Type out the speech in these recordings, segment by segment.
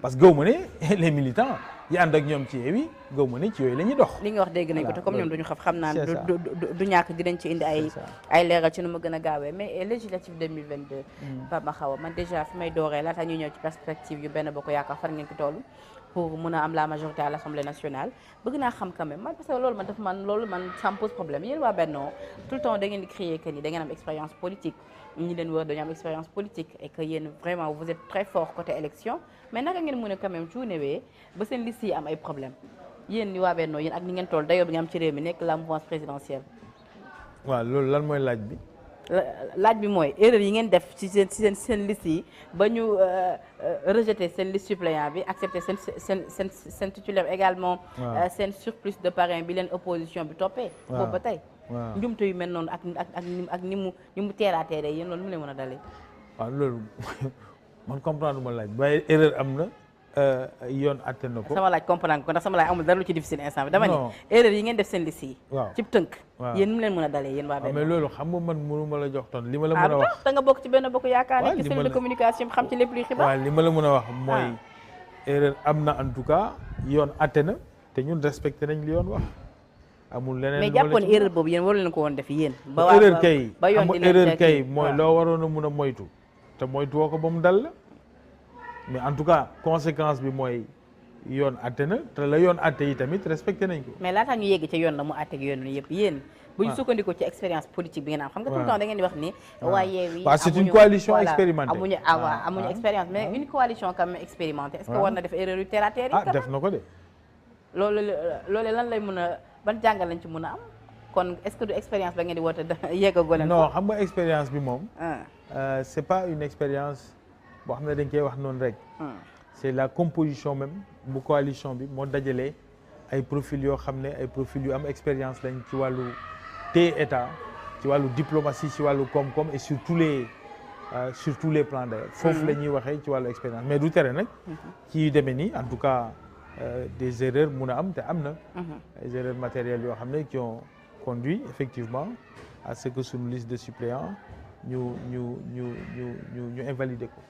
parce que gëw ma ne les militants yi ànd ak ñoom ci Yewwi gëw ma ne ci yooyu la ñuy dox. li nga wax dégg nañ ko te comme ñoom duñu xam naa du ñàkk dinañ ci indi ay leeral ci nu ma gën a gaawee mais législative 2022 Pape Mahawa man déjà fi may dooree laata ñuy ñëw ci perspective yu benn bokk yaakaar fan ngeen ko toll pour mun a am la majorité à l'Assemblée nationale bëgg naa xam quand même man parce que loolu man ça me pose problème yéen waa Benno tout le temps da ngeen di crier que ni da ngeen am expérience politique ñi leen wër dañu am expérience politique et que yéen vraiment vous êtes très fort côté élection mais naka ngeen mën a quand même cuunewee ba seen liste yi am ay problème yéen ni waa Benno yéen ak ni ngeen toll dayoo bi nga am ci réew mi nekk la mouvance présidentielle. waaw loolu lan mooy laaj bi. laaj bi mooy erreur yi ngeen def ci seen liste yi ba ñu rejeter seen liste suppléant bi accepter seen titulaire également. seen surplus de parrain bi leen opposition bi toppee. boobu ba tey. njumte yu mel noonu ak ni mu teeraateeree yéen loolu mu leen mën a dalee. waaw loolu man comprendre ma laaj waaye erreur am na yoon atte na ko. sama laaj comprendre ko ndax sama laaj amul dara lu ci difficile instant bi dama ni erreur yi ngeen def seen liste yi. waaw ci tënk. yéen mu leen mën a dalee yéen waa Benno. mais loolu xam nga man mënu ma la jox ton li ma la mën a wax. da nga bokk ci Benno Bokk Yaakaar nekk ci cellule de communication xam ci lépp luy xibaar. waaw li ma la mën a wax mooy erreur am na en tout cas yoon atte na te ñun respecté nañ li yoon wax. amul leneen mais jàppoon erreur boobu yéen waru leen ko woon def yéen. ba erreur kay erreur kay mooy loo waroon a mun a moytu. te moytu woo ko ba mu dal la mais en tout cas conséquence bi mooy yoon atte na te la yoon atte yi tamit respecté nañ ko. mais laataa ñu yegg ca yoon la mu atte ak yoon yëpp yéen. bu ñu sukkandikoo ci expérience politique bi ngeen am. xam nga tout le temps da ngeen di wax ni. waaye Yewwi c'est une coalition expérimentée. amuñu expérience mais une coalition quand même expérimentée. est-ce que war na def erreur yu terre à terre yi. def na ko de. loolu lan lay mën a ban jàngal lañ ci mën a am kon est-ce que du expérience ba ngeen di woote yeggagoo leen. non xam nga expérience bi moom. c'est pas une expérience boo xam ne dañ koy wax noonu rek. c'est la composition même bu coalition bi moo dajalee ay profils yoo xam ne ay profils yu am expérience lañ ci wàllu téye état ci wàllu diplomatie ci wàllu koom-koom et sur tous les plans d'ailleurs. foofu la ñuy waxee ci wàllu expérience mais du tere nag. ci yu demee nii en tout cas. des erreurs mun a am te am na. des erreurs matérielles yoo xam ne qui ont conduit effectivement à ce que suñu liste de suppléants ñu invalider ko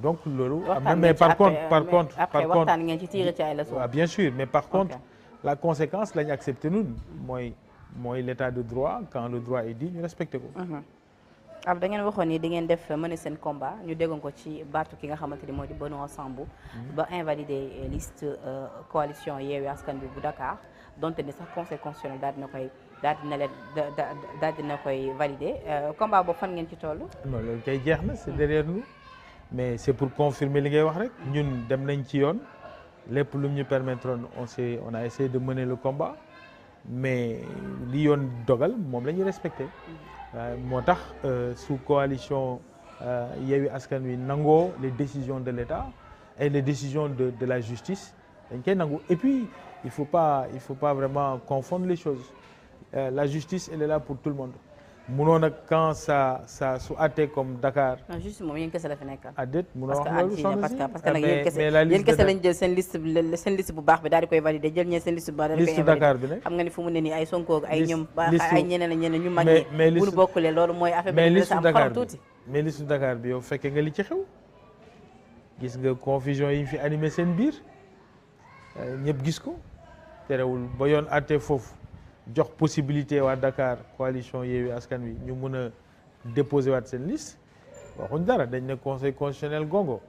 donc loolu. am na mais par contre waxtaan ngeen ci tirer ci ay leçons. bien sûr mais par contre la conséquence la ñu accepté ñun mooy l'état de droit quand le droit est dit ñu respecté ko. ab da ngeen waxoon ni di ngeen def mener seen combat ñu déggoon ko ci baatu ki nga xamante ni moo di Benoît Sambou ba invalider liste coalition Yewwi Askan Wi bu Dakar donte ni sax conseil constitutionnel daal dina koy valider combat boobu fan ngeen ci toll. non loolu kay jeex na c'est derrière nous mais c'est pour confirmer li ngay wax rek ñun dem nañ ci yoon lépp lu ñu permettre on a essayé de mener le combat mais li yoon dogal moom la ñuy respecté. moo tax sous coalition Yewwi Askan Wi nangoo les décisions de l'État et les décisions de la justice dañ koy nangu et puis il faut pas vraiment confondre les choses la justice elle est là pour tout le monde munoo nag quand ça su àttee comme Dakar. non juste moom yéen kese la fi nekkal. déet munoo wax loolu soxna si parce que nag yéen kese lañ jël seen liste bu baax bi daal di koy valider jël ñeen seen liste bu baax daal di koy invalider. Dakar bi nag xam nga ni fu mu ne nii ay Sonko ay ñoom ay ñeneen ñu mag ñi bu ñu bokkulee loolu mooy affaire bi dina am xorom tuuti. mais liste Dakar bi yow fekkee nga li ci xew gis nga confusion yi fi animé seen biir ñëpp gis ko terewul ba yoon àttee foofu jox possibilité waa Dakar coalition Yewwi Askan Wi ñu mun a déposer waat seen liste waxuñ dara dañ ne conseil constitutionnel gongo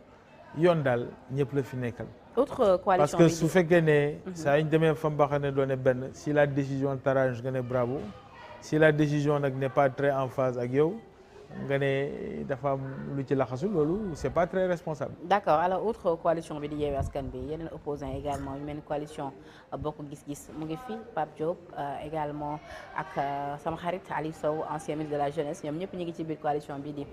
yoon daal ñëpp la fi nekkal. autre coalition parce que su fekkee ne. saa ñu demee fa mbaxa ne doone benn si la décision t'arrange nga ne bravo si la décision nag n'est pas très en phase ak yow nga ne dafa am lu ci laxasu loolu c'est pas très responsable. d'accord alors autre coalition bi di Yewwi Askan Wi yeneen opposants également yu mel ni coalition Bokk Gis-Gis mu ngi fi Pape Diop également ak sama xarit Aliou Sow ancien ministre de la jeunesse ñoom ñëpp ñu ngi ci biir coalition bi di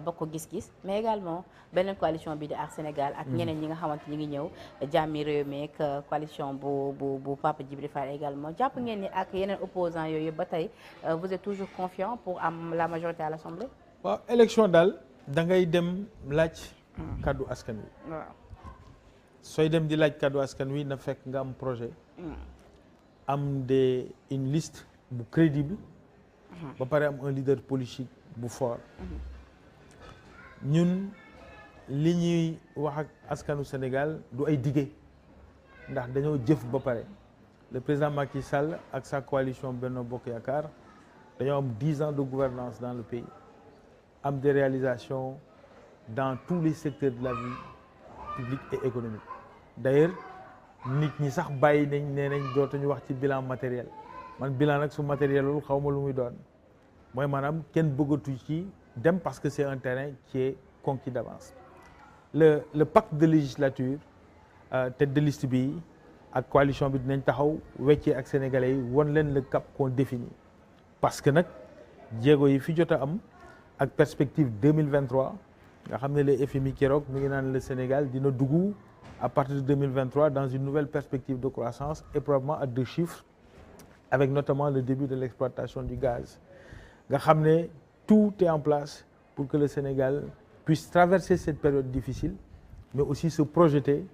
Bokk Gis-Gis mais également beneen coalition bi di Aar Sénégal ak ñeneen ñi nga xamante ñu ngi ñëw Jàmmi Réew mi ak coalition bu Pape Djibril Fall également jàpp ngeen ni ak yeneen opposants yooyu ba tey vous êtes toujours confiant pour am la majorité à l'Assemblée. waaw élection daal da ngay dem laaj kaddu askan wi. waaw sooy dem di laaj kaddu askan wi na fekk nga am projet. am une liste bu crédible. ba pare am un leader politique bu fort. ñun li ñuy wax ak askanu Sénégal du ay dige ndax dañoo jëf ba pare le président Macky Sall ak sa coalition Benno Bokk Yaakaar dañoo am 10 ans de gouvernance dans le pays am des réalisations dans tous les secteurs de la vie publique et économique d'ailleurs nit ñi sax bàyyi nañ nee nañ dootuñu wax ci bilan matériel man bilan nag su matériel loolu xaw ma lu muy doon mooy maanaam kenn bëggatu ci dem parce que c'est un terrain qui est conquis d'avance le pacte de législature tête de liste bi ak coalition bi dinañ taxaw weccee ak sénégalais yi won leen le cap qu'on définit parce que nag jéego yi fi jot a am ak perspective 2023 nga xam ne le FMI keroog mi ngi naan le Sénégal dina dugg à partir de 2023 dans une nouvelle perspective de croissance et probablement à 2 chiffres avec notamment le début de l'exploitation du gaz nga xam ne tout est en place pour que le Sénégal puisse traverser cette période difficile mais aussi se projeter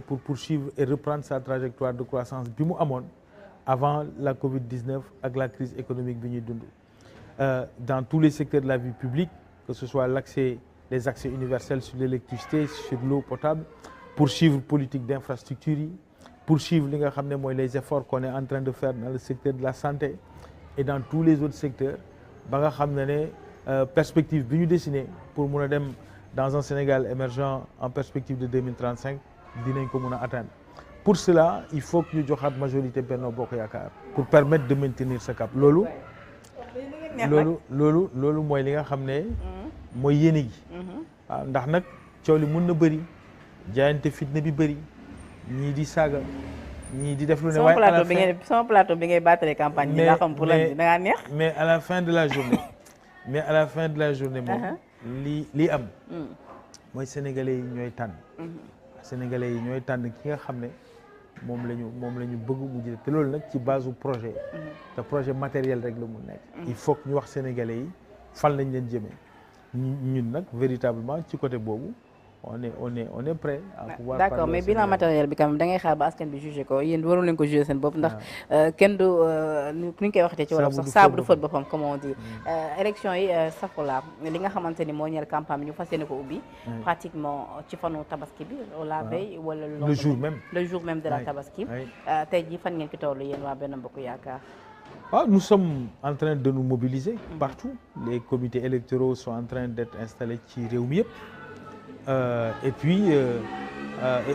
pour poursuivre et reprendre sa trajectoire de croissance bi mu amoon avant la Covid-19 ak la crise économique bi ñuy dund dans tous les secteurs de la vie publique que ce soit les accès universels sur l'électricité sur l'eau potable poursuivre politique d'infrastructure yi poursuivre li nga xam ne mooy les efforts qu'on est en train de faire dans le secteur de la santé et dans tous les autres secteurs ba nga xam ne perspective bi ñu dessiné pour mun a dem dans un Sénégal émergent en perspective de 2035 dinañ ko mun a atteindre pour cela il faut que ñu joxaat majorité Benno Bokk Yaakaar pour permettre de maintenir ce cap loolu mooy li nga xam ne mooy yéene gi waaw ndax nag coow li mun na bëri jaayante fitna bi bëri ñii di saaga ñii di def lu ne waaye sama plateau bi ngay battre campagne bi nga xam pour lan da ngaa neex mais à la fin de la journée moom lii am mooy sénégalais yi ñooy tànn sénégalais yi ñooy tànn ki nga xam ne moom la ñu bëgg mu jël te loolu nag ci base du projet te projet matériel rek la mu nekk il faut que ñu wax sénégalais yi fan lañ leen jëmee ñun nag véritablement ci côté boobu on est prêt à pouvoir d'accord mais bilan matériel bi quand même da ngay xaar ba askan bi jugé ko yéen waru leen ko jugé seen bopp ndax kenn du nu ñu koy waxatee ci wolof sax saabu du fóot boppam comme on dit élection yi safula li nga xamante ni moo ñeel campagne bi ñu fas yéene ko ubbi pratiquement ci fanu tabaski bi la veille wala le jour même de la tabaski tey jii fan ngeen ki toll yéen waa Benno Bokk Yaakaar nous sommes en train de nous mobiliser partout les comités électoraux sont en train d'être installés ci réew mi yëpp et puis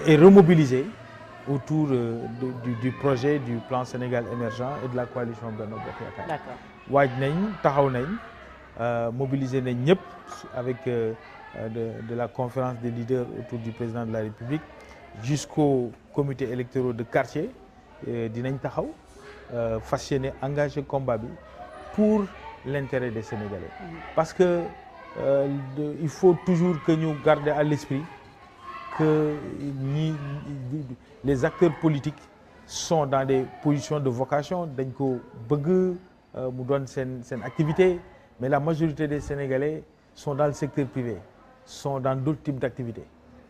et remobiliser autour du projet du plan Sénégal émergent et de la coalition Benno Bokk Yaakaar. D'accord. waaj nañ taxaw nañ mobiliser nañ ñëpp avec de la conférence des leaders autour du président de la République jusqu'au comité électoraux de quartier dinañ taxaw fas yéene engagé combat bi pour l'intérêt des Sénégalais. Parce que il faut toujours que ñu garder à l'esprit que les acteurs politiques sont dans des positions de vocation dañ ko bëgg mu doon seen activité mais la majorité des Sénégalais sont dans le secteur privé sont dans d'autres types d'activités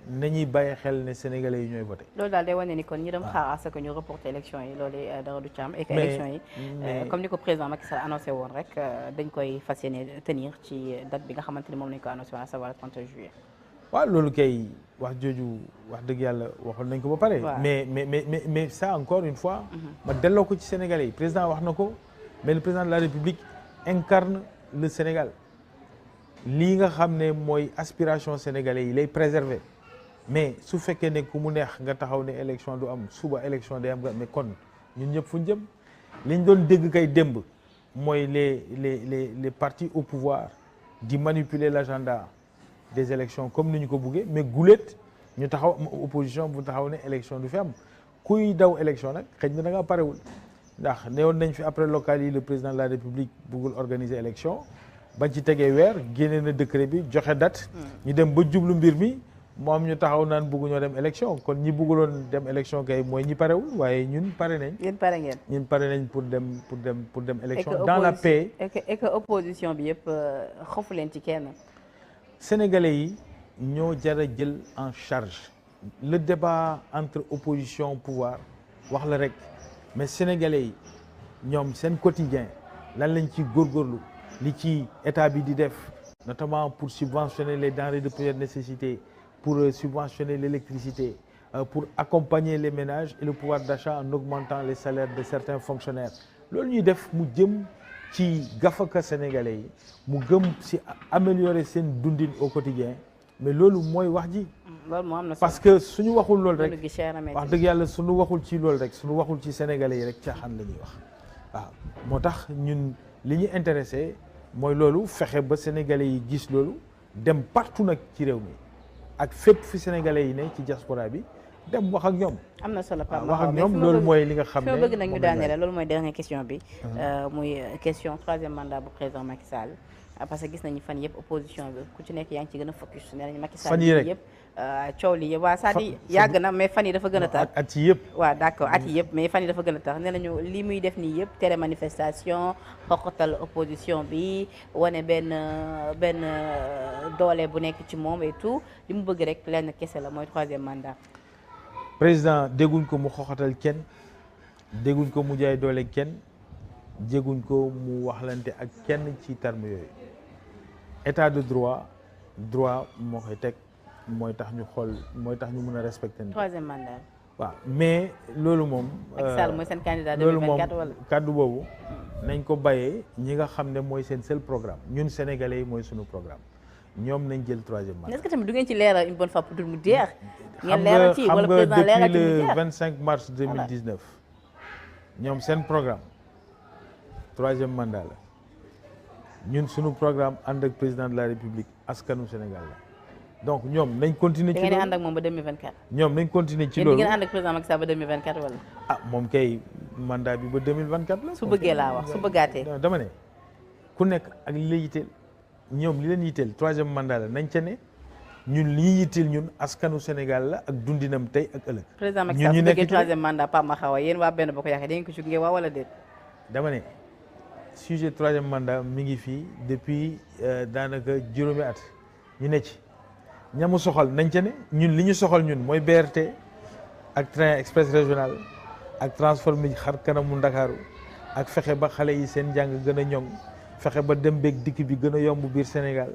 nañuy bàyyi xel ne Sénégalais yi ñooy voté. loolu daal day wane ni kon ñi dem xaar à ce que ñu reporter élection yi loolu dara du ci am. et que élection yi comme ni ko président Macky Sall annoncé woon rek dañ koy fas yéene tenir ci date bi nga xamante ni moom lañ ko annoncé woon à savoir le 30 juillet. waaw loolu kay wax jooju wax dëgg yàlla waxoon nañ ko ba pare. mais ça encore une fois. ma delloo ko ci Sénégalais yi président wax na ko mais le président de la République incarne le Sénégal lii nga xam ne mooy aspiration sénégalais yi lay préserver. mais su fekkee ne ku mu neex nga taxaw ne élection du am suba élection day am nga mais kon ñun ñëpp fu ñu jëm liñ doon dégg kay démb mooy les partis au pouvoir di manipuler l'agenda des élections comme ni ñu ko buggee mais guléet ñu taxaw opposition bu taxaw ne élection du fi am kuy daw élection nag xëy na da nga parewul ndax newoon nañ fi après local yi le président de la République buggul organiser élection bañ ci tegee weer génne na décret bi joxe date ñu dem ba jublu mbir mi moom ñu taxaw naan bëgguñoo dem élection kon ñi bëgguloon dem élection kay mooy ñi parewul waaye ñun pare nañ. yéen pare ngeen. ñun pare nañ pour dem élection dans la paix. et que opposition bi yëpp xofu leen ci kenn. Sénégalais yi ñoo jar a jël en charge le débat entre opposition pouvoir wax la rek mais Sénégalais yi ñoom seen quotidien lan lañ ci góorgóorlu li ci état bi di def notamment pour subventionner les denrées de première nécessité, pour subventionner l'électricité, pour accompagner les ménages et le pouvoir d'achat en augmentant les salaires de certains fonctionnaires. loolu ñuy def mu jëm ci gafaka sénégalais yi mu gëm ci améliorer seen dundin au quotidien mais loolu mooy wax ji. loolu moo am na parce que suñu waxul loolu rek wax dëgg yàlla suñu waxul ci loolu rek suñu waxul ci sénégalais yi rek caaxaan la ñuy wax waaw moo tax ñun li ñu intéressé mooy loolu fexe ba sénégalais yi gis loolu dem partout nag ci réew mi ak fépp fi sénégalais yi ne ci diaspora bi dem wax ak ñoom. am na solo Pape wax ak ñoom loolu mooy li nga xam ne fi ma bëgg nag ñu daaneel loolu mooy dernière question bi. muy question troisième mandat bu président Macky Sall. parce que gis nañu fan yëpp opposition bi ku ci nekk yaa ngi ci gën a focus nee nañu Macky Sall fan yii rek yëpp coow li yëpp waa c'est-à-dire yàgg na mais fan yi dafa gën a tar at yi yëpp waaw d'accord at yi yëpp mais fan yi dafa gën a tar nee nañu li muy def nii yëpp tere manifestation xoqatal opposition bi wane benn doole bu nekk ci moom et tout li mu bëgg rek lenn kese la mooy troisième mandat. président dégguñ ko mu xoxatal kenn dégguñ ko mu jaay doole kenn dégguñ ko mu waxlante ak kenn ci terme yooyu état de droit moo koy teg mooy tax ñu xool mooy tax ñu mën a respecter. troisième mandat. waaw mais loolu moom. Macky Sall mooy seen candidat 2024 loolu moom wala. kàddu boobu nañ ko bàyyee ñi nga xam ne mooy seen seul programme ñun sénégalais yi mooy sunu programme ñoom nañ jël troisième mandat. est-ce que tamit du ngeen ci leeral une bonne fois pour tout mu jeex. xam nga depuis le 25 mars 2019 ñoom seen programme troisième mandat la ñun suñu programme ànd ak président de la république askanu Sénégal la donc ñoom nañ continuer ci loolu. da ngeen ànd ak moom ba 2024. ñoom nañ continuer ci yéen loolu di ngeen ànd ak président Macky Sall ba 2024 wala. ah moom kay mandat bi ba 2024 la. su bëggee laa wax su bëggaatee. dama ne ku nekk ak li la yitteel ñoom li leen yitteel troisième mandat la nañ ca ne. ñun li ñu yitteel ñun askanu Sénégal la ak dundinam tey ak ëllëg. président Macky Sall su bëggee troisième mandat Pape Mahawa yéen waa benn bokk yaakaar da ngeen ko ci ngeen waa wala déet. dama ne sujet troisième mandat mi ngi fii depuis daanaka juróomi at ñu ne ci ñamu soxal nañ ca ne ñun li ñu soxal ñun mooy BRT ak train express régional ak transformé xar kanamu Ndakaaru ak fexe ba xale yi seen njàng gën a ñoŋ fexe ba dem beeg dikk bi gën a yomb biir Sénégal.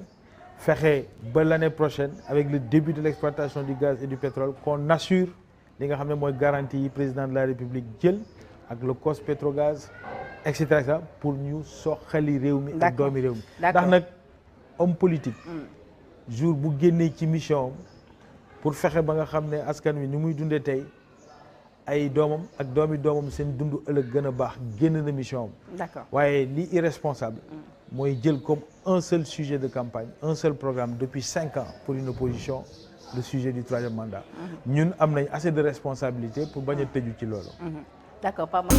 fexe ba l'année prochaine avec le début de l'exploitation du gaz et du pétrole qu'on assure li nga xam ne mooy garantie yi président de la République jël ak le COS Pétrogaz et cetera pour ñu soxali réew mi ak doomi réew mi ndax nag homme politique jour bu génnee ci mission am pour fexe ba nga xam ne askan wi ni muy dundee tey ay doomam ak doomi doomam seen dund ëllëg gën a baax génn na mission am d'accord waaye li irresponsable mooy jël comme un seul sujet de campagne un seul programme depuis 5 ans pour une opposition le sujet du troisième mandat ñun am nañ assez de responsabilité pour bañ a tëju ci loolu d'accord Pape